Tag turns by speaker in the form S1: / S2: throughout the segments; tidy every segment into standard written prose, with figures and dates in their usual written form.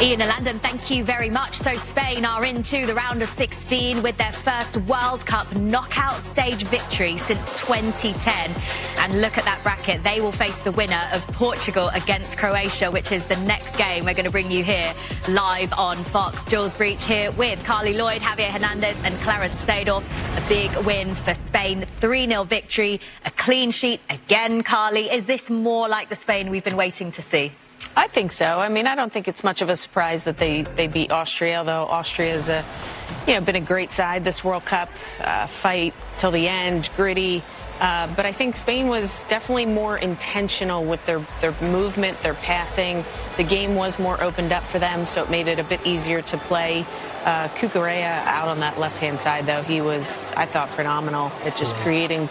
S1: Ian and Landon, thank you very much. So Spain are into the round of 16 with their first World Cup knockout stage victory since 2010. And look at that bracket. They will face the winner of Portugal against Croatia, which is the next game we're going to bring you here live on Fox. Jules Breach here with Carly Lloyd, Javier Hernandez and Clarence Seedorf. A big win for Spain, 3-0 victory, a clean sheet again, Carly. Is this more like the Spain we've been waiting to see?
S2: I think so. I mean, I don't think it's much of a surprise that they beat Austria, although Austria's been a great side this World Cup, fight till the end, gritty. But I think Spain was definitely more intentional with their movement, their passing. The game was more opened up for them, so it made it a bit easier to play. Cucurella out on that left-hand side, though, he was, I thought, phenomenal at just creating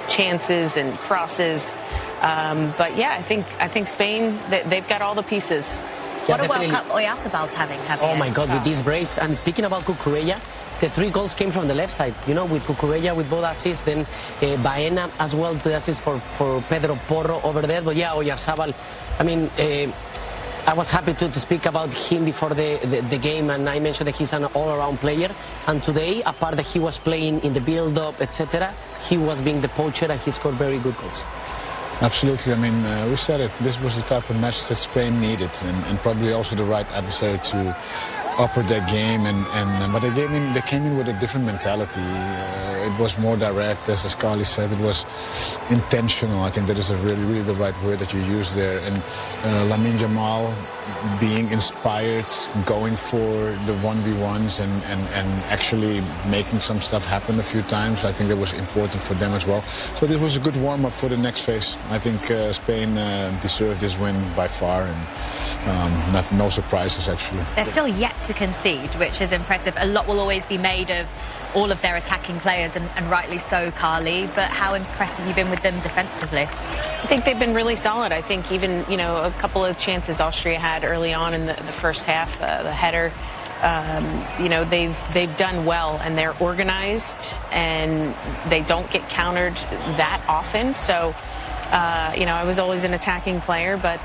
S2: chances and crosses. But yeah, I think Spain, they've got all the pieces.
S1: Yeah, what a World Cup Oyarzabal's having.
S3: Oh my God, with this brace. And speaking about Cucurella, the 3 goals came from the left side. You know, with Cucurella with both assists, then Baena as well, the assist for Pedro Porro over there. But yeah, Oyarzabal, I mean, I was happy to speak about him before the game, and I mentioned that he's an all-around player. And today, apart that he was playing in the build-up, etc., he was being the poacher and he scored very good goals.
S4: Absolutely. I mean, we said it. This was the type of match that Spain needed, and probably also the right adversary to upper their game. But they came in with a different mentality. It was more direct, as Carly said. It was intentional. I think that is really the right word that you use there. And Lamine Yamal being inspired, going for the 1v1s and actually making some stuff happen a few times. I think that was important for them as well. So this was a good warm-up for the next phase. I think Spain deserved this win by far, and no surprises actually.
S1: They're still yet to concede, which is impressive. A lot will always be made of all of their attacking players, and rightly so, Carly. But how impressed have you been with them defensively?
S2: I think they've been really solid. I think even, a couple of chances Austria had early on in the first half, the header, they've done well, and they're organized, and they don't get countered that often. So, I was always an attacking player, but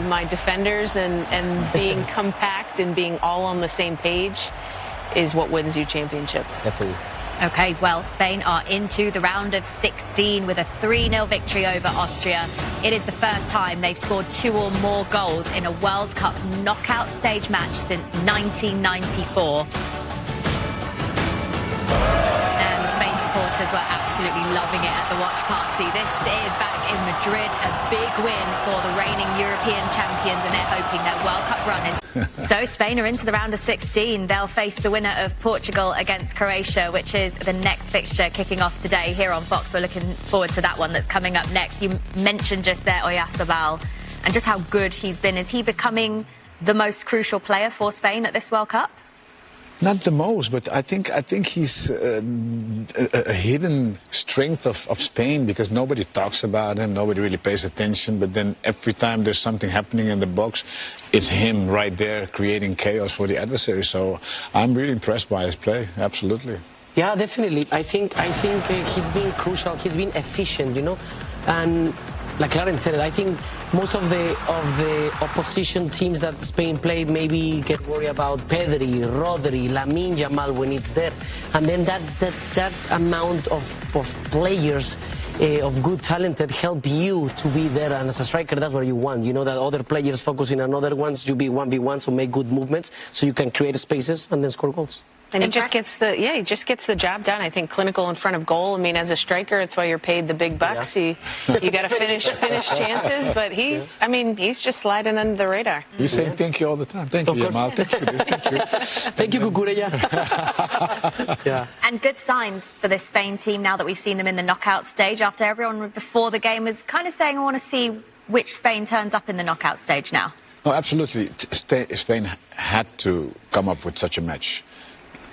S2: my defenders and being compact and being all on the same page is what wins you championships.
S3: Definitely.
S1: Okay, well, Spain are into the round of 16 with a 3-0 victory over Austria. It is the first time they've scored 2 or more goals in a World Cup knockout stage match since 1994. And the Spain supporters were absolutely loving it at the watch party. This is back in Madrid, a big win for the reigning European champions, and they're hoping their World Cup run is... So Spain are into the round of 16. They'll face the winner of Portugal against Croatia, which is the next fixture kicking off today here on Fox. We're looking forward to that one that's coming up next. You mentioned just there Oyarzabal and just how good he's been. Is he becoming the most crucial player for Spain at this World Cup?
S4: Not the most, but I think he's a hidden strength of Spain, because nobody talks about him, nobody really pays attention. But then every time there's something happening in the box, it's him right there creating chaos for the adversary. So I'm really impressed by his play, absolutely.
S3: Yeah, definitely. I think he's been crucial. He's been efficient, and. Like Clarence said, I think most of the opposition teams that Spain play maybe get worried about Pedri, Rodri, Lamine Yamal when it's there. And then that amount of players of good talent that help you to be there. And as a striker, that's what you want. That other players focusing on other ones, you be 1v1, so make good movements so you can create spaces and then score goals.
S2: And he just gets the job done. I think clinical in front of goal. I mean, as a striker, it's why you're paid the big bucks. Yeah. You got to finish chances, but he's just sliding under the radar.
S4: You say thank you all the time. Thank you, Yamal. Thank you for this. Thank you.
S3: Thank you, Cucurella. Yeah.
S1: And good signs for this Spain team now that we've seen them in the knockout stage. After everyone before the game was kind of saying, I want to see which Spain turns up in the knockout stage now.
S4: No, absolutely. Spain had to come up with such a match.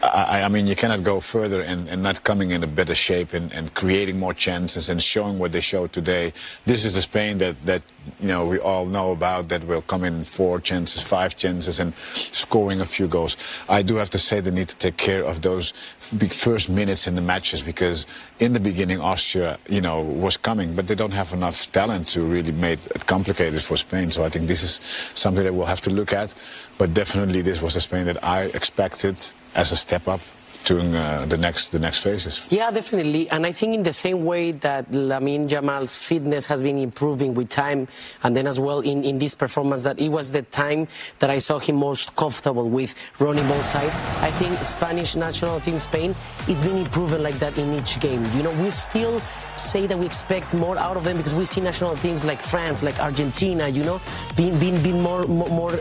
S4: I mean, you cannot go further and not coming in a better shape and creating more chances and showing what they showed today. This is the Spain that we all know about, that will come in 4 chances, 5 chances, and scoring a few goals. I do have to say they need to take care of those big first minutes in the matches, because in the beginning Austria, was coming, but they don't have enough talent to really make it complicated for Spain. So I think this is something that we'll have to look at. But definitely this was a Spain that I expected as a step up during the next phases.
S3: Yeah, definitely. And I think in the same way that Lamine Yamal's fitness has been improving with time, and then as well in this performance, that it was the time that I saw him most comfortable with running both sides. I think Spanish national team Spain, it's been improving like that in each game. We still say that we expect more out of them, because we see national teams like France, like Argentina, being more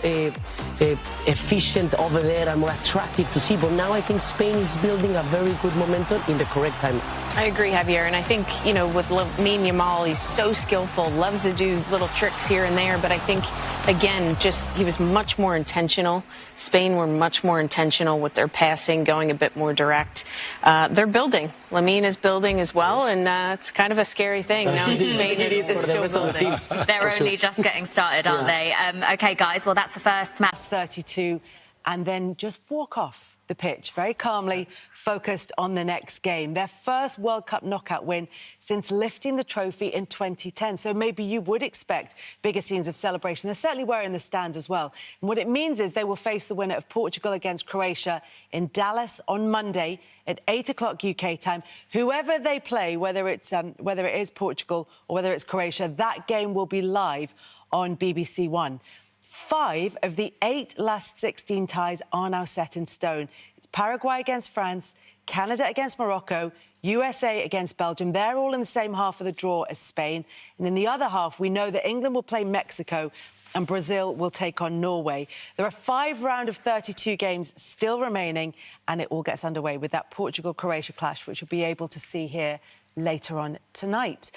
S3: efficient over there and more attractive to see. But now I think Spain is building a very good momentum in the correct time.
S2: I agree, Javier, and I think, with Lamine Yamal, he's so skillful, loves to do little tricks here and there, but I think, again, he was much more intentional. Spain were much more intentional with their passing, going a bit more direct. They're building. Lamine is building as well, and it's kind of a scary thing. Now Spain is still building.
S1: They're only just getting started, aren't they? OK, guys, well, that's the first match.
S5: 32, and then just walk off the pitch very calmly, focused on the next game. Their first World Cup knockout win since lifting the trophy in 2010. So maybe you would expect bigger scenes of celebration. There certainly were in the stands as well. And what it means is they will face the winner of Portugal against Croatia in Dallas on Monday at 8 o'clock UK time. Whoever they play, whether it is Portugal or whether it's Croatia, that game will be live on BBC One. 5 of the 8 last 16 ties are now set in stone. It's Paraguay against France, Canada against Morocco, USA against Belgium. They're all in the same half of the draw as Spain. And in the other half, we know that England will play Mexico and Brazil will take on Norway. There are 5 round of 32 games still remaining, and it all gets underway with that Portugal-Croatia clash, which we'll be able to see here later on tonight.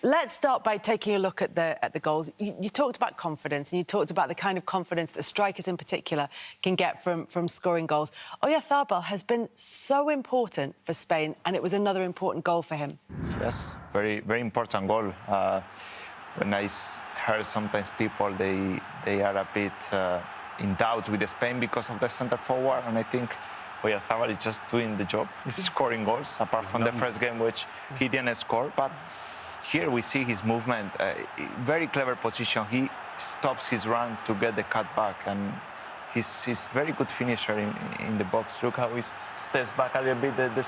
S5: Let's start by taking a look at the goals. You talked about confidence, and you talked about the kind of confidence that strikers in particular can get from scoring goals. Oyarzabal has been so important for Spain, and it was another important goal for him.
S6: Yes, very, very important goal. When I heard sometimes people, they are a bit in doubt with Spain because of the centre forward, and I think Oyarzabal is just doing the job. He's scoring goals, apart from the first game, which he didn't score. But here we see his movement, very clever position. He stops his run to get the cutback, and he's very good finisher in the box. Look how he steps back a little bit. The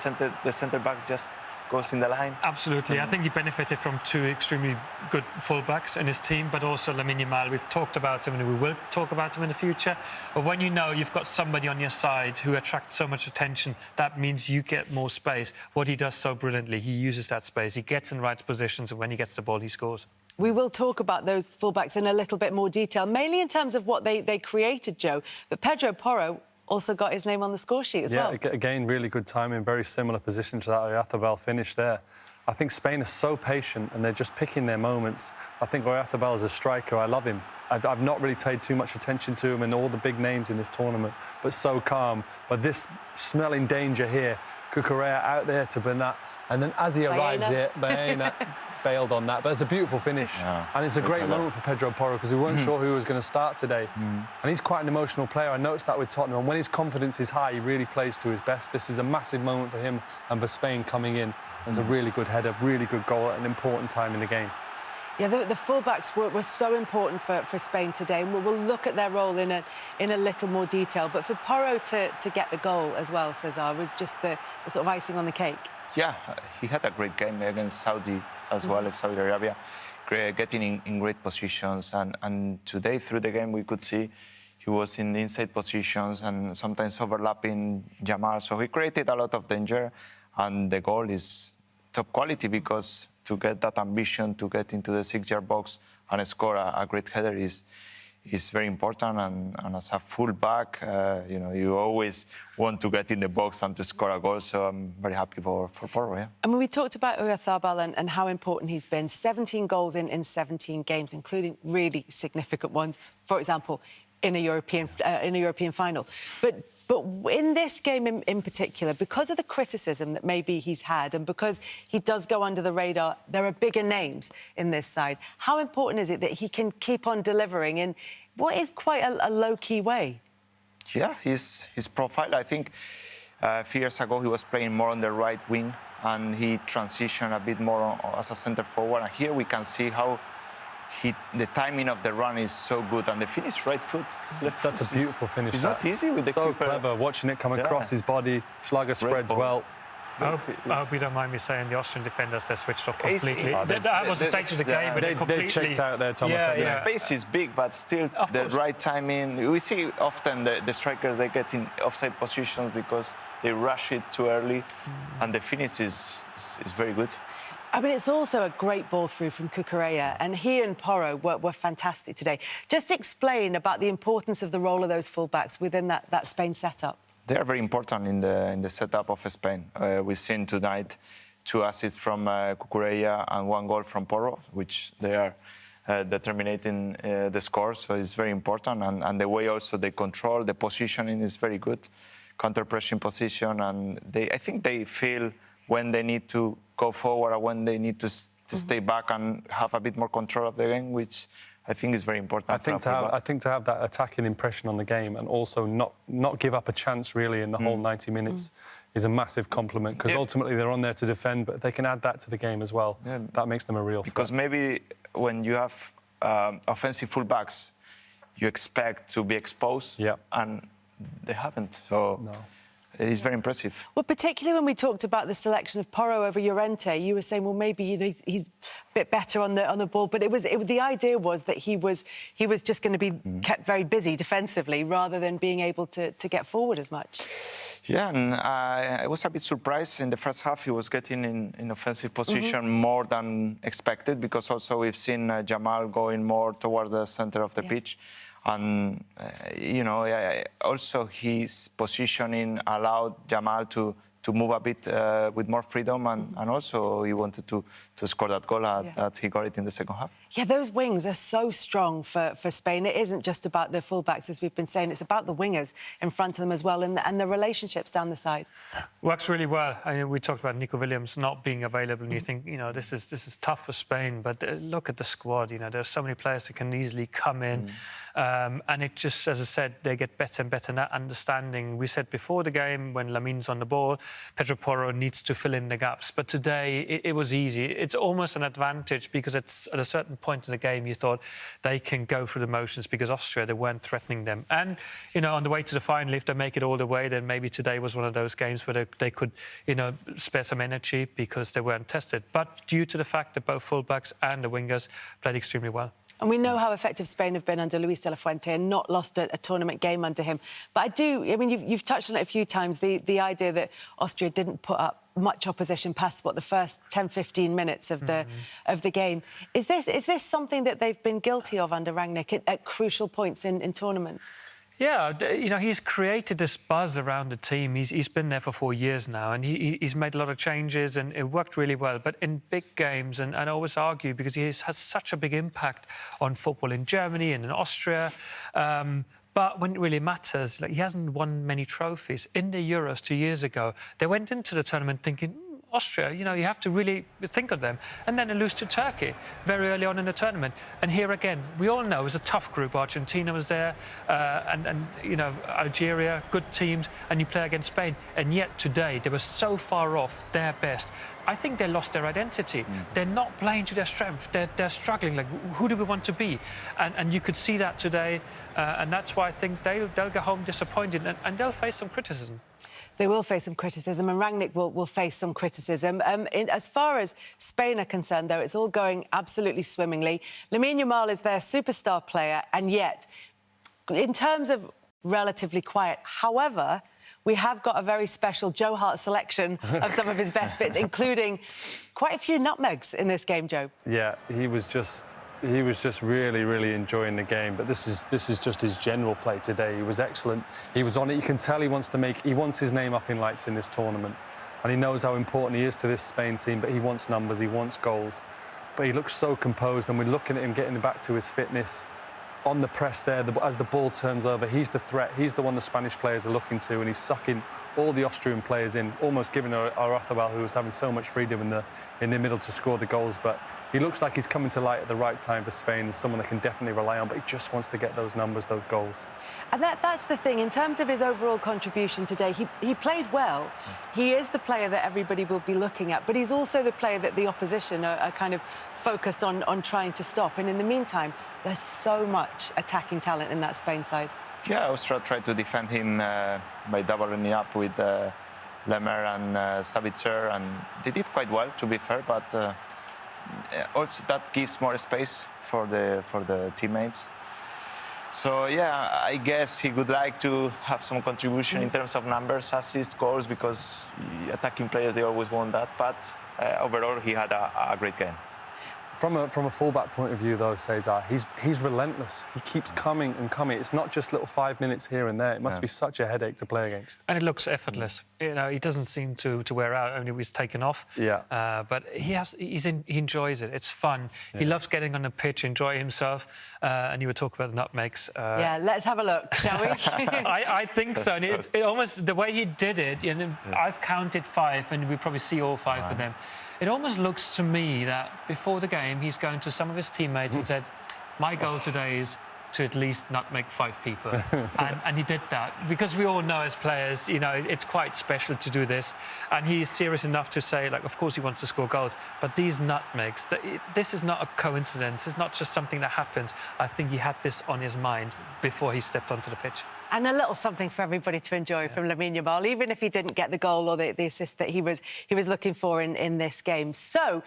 S6: centre back just goes in the line.
S7: Absolutely. I think he benefited from 2 extremely good fullbacks in his team, but also Lamine Yamal. We've talked about him, and we will talk about him in the future. But when you've got somebody on your side who attracts so much attention, that means you get more space. What he does so brilliantly, he uses that space. He gets in right positions, and when he gets the ball, he scores.
S5: We will talk about those fullbacks in a little bit more detail, mainly in terms of what they created, Joe. But Pedro Porro also got his name on the score sheet as well.
S8: Yeah, again, really good timing, very similar position to that Oyarzabal finish there. I think Spain is so patient, and they're just picking their moments. I think Oyarzabal is a striker. I love him. I've not really paid too much attention to him and all the big names in this tournament, but so calm. But this smelling danger here, Cucurella out there to Bernat, and then as he arrives here, Baena bailed on that. But it's a beautiful finish, and it's a great moment for Pedro Porro, because we weren't sure who was going to start today. And he's quite an emotional player. I noticed that with Tottenham. And when his confidence is high, he really plays to his best. This is a massive moment for him and for Spain coming in. It's a really good header, really good goal at an important time in the game.
S5: Yeah, the fullbacks were so important for Spain today, and we'll look at their role in a little more detail. But for Porro to get the goal as well, Cesar, was just the sort of icing on the cake.
S6: Yeah, he had a great game against Saudi as well as Saudi Arabia, getting in great positions. And today, through the game, we could see he was in the inside positions and sometimes overlapping Yamal. So he created a lot of danger, and the goal is top quality, because to get that ambition to get into the 6-yard box and score a great header is very important. And as a full-back, you always want to get in the box and to score a goal. So I'm very happy for Porro, yeah.
S5: I mean, we talked about Oyarzabal and how important he's been. 17 goals in 17 games, including really significant ones. For example, in a European final. But But in this game in particular, because of the criticism that maybe he's had and because he does go under the radar, there are bigger names in this side. How important is it that he can keep on delivering in what is quite a low-key way?
S6: Yeah, his profile, I think a few years ago he was playing more on the right wing and he transitioned a bit more as a centre forward. And here we can see how the timing of the run is so good and the finish right foot.
S8: That's a beautiful finish.
S6: It's not easy with the
S8: so
S6: keeper.
S8: Clever, watching it come across his body. Schlager spreads well.
S7: I hope you don't mind me saying the Austrian defenders, they're switched off completely. That was the stage of the game, but
S8: they checked out there, Thomas.
S6: The space is big, but still the right timing. We see often the strikers, they get in offside positions because they rush it too early, and the finish is very good.
S5: I mean, it's also a great ball through from Cucurella, and he and Porro were fantastic today. Just explain about the importance of the role of those fullbacks within that Spain setup.
S6: They are very important in the setup of Spain. We've seen tonight 2 assists from Cucurella and 1 goal from Porro, which they are determining the score. So it's very important, and the way also they control the positioning is very good, counter-pressing position, and I think they feel when they need to go forward or when they need to stay back and have a bit more control of the game, which I think is very important.
S8: I think to have that attacking impression on the game and also not give up a chance really in the whole 90 minutes is a massive compliment, because ultimately they're on there to defend, but they can add that to the game as well. Yeah. That makes them a real threat.
S6: Because maybe when you have offensive fullbacks, you expect to be exposed, and they haven't. So. No. It's very impressive.
S5: Well, particularly when we talked about the selection of Porro over Llorente, you were saying, well, maybe he's a bit better on the ball, but the idea was that he was just going to be kept very busy defensively rather than being able to get forward as much.
S6: Yeah, and I was a bit surprised in the first half. He was getting in offensive position more than expected, because also we've seen Jamal going more towards the centre of the pitch. And, also his positioning allowed Jamal to move a bit with more freedom, and also he wanted to score that goal that he got it in the second half.
S5: Yeah, those wings are so strong for Spain. It isn't just about the fullbacks, as we've been saying. It's about the wingers in front of them as well, and the relationships down the side.
S7: Works really well. I mean, we talked about Nico Williams not being available, and you think, this is tough for Spain, but look at the squad. There are so many players that can easily come in. And it just, as I said, they get better and better in that understanding. We said before the game, when Lamin's on the ball, Pedro Porro needs to fill in the gaps. But today, it was easy. It's almost an advantage, because it's at a certain point in the game you thought they can go through the motions, because Austria, they weren't threatening them. And, on the way to the final, if they make it all the way, then maybe today was one of those games where they could, spare some energy because they weren't tested. But due to the fact that both fullbacks and the wingers played extremely well.
S5: And we know how effective Spain have been under Luis de la Fuente and not lost a tournament game under him. But you've touched on it a few times, the idea that Austria didn't put up much opposition past, the first 10, 15 minutes of the game. Is this something that they've been guilty of under Rangnick at crucial points in tournaments?
S7: Yeah, he's created this buzz around the team. He's been there for 4 years now, and he's made a lot of changes, and it worked really well. But in big games, and I always argue, because he has such a big impact on football in Germany and in Austria. But when it really matters, he hasn't won many trophies. In the Euros 2 years ago, they went into the tournament thinking, Austria, you have to really think of them. And then they lose to Turkey very early on in the tournament. And here again, we all know it was a tough group. Argentina was there, and Algeria, good teams, and you play against Spain. And yet today, they were so far off their best. I think they lost their identity. They're not playing to their strength. They're struggling. Who do we want to be? And you could see that today. And that's why I think they'll go home disappointed, and they'll face some criticism.
S5: They will face some criticism, and Rangnick will face some criticism. As far as Spain are concerned, though, it's all going absolutely swimmingly. Lamine Yamal is their superstar player, and yet, in terms of relatively quiet, however, we have got a very special Joe Hart selection of some of his best bits, including quite a few nutmegs in this game, Joe.
S8: Yeah, he was just really, really enjoying the game. But this is just his general play today. He was excellent. He was on it. You can tell he wants his name up in lights in this tournament. And he knows how important he is to this Spain team, but he wants numbers, he wants goals. But he looks so composed, and we're looking at him getting back to his fitness. on the press there, as the ball turns over, he's the threat. He's the one the Spanish players are looking to, and he's sucking all the Austrian players in, almost giving Oyarzabal, who was having so much freedom in the middle, to score the goals. But he looks like he's coming to light at the right time for Spain, someone they can definitely rely on, but he just wants to get those numbers, those goals.
S5: And that's the thing. In terms of his overall contribution today, he played well. He is the player that everybody will be looking at, but he's also the player that the opposition are kind of focused on trying to stop. And in the meantime, there's so much attacking talent in that Spain side.
S6: Yeah, Austria tried to defend him by doubling up with Lemmer and Savitzer, and they did quite well, to be fair, but also that gives more space for the teammates. So, yeah, I guess he would like to have some contribution in terms of numbers, assists, goals, because attacking players, they always want that. But overall, he had a great game.
S8: From a fullback point of view, though, Cesar, he's relentless. He keeps coming and coming. It's not just little 5 minutes here and there. It must be such a headache to play against.
S7: And it looks effortless. You know, he doesn't seem to wear out. Only he's taken off.
S8: Yeah.
S7: But he enjoys it. It's fun. Yeah. He loves getting on the pitch, enjoy himself. And you were talking about nutmegs.
S5: Yeah, let's have a look, shall we?
S7: I think so. And it almost, the way he did it, you know, I've counted 5, and we probably see all 5 of them. It almost looks to me that before the game, he's going to some of his teammates and said, my goal today is to at least nutmeg 5 people. and he did that. Because we all know as players, you know, it's quite special to do this. And he's serious enough to say, like, of course he wants to score goals, but these nutmegs, this is not a coincidence. It's not just something that happens. I think he had this on his mind before he stepped onto the pitch.
S5: And a little something for everybody to enjoy from Lamine Yamal, even if he didn't get the goal or the assist that he was looking for in this game. So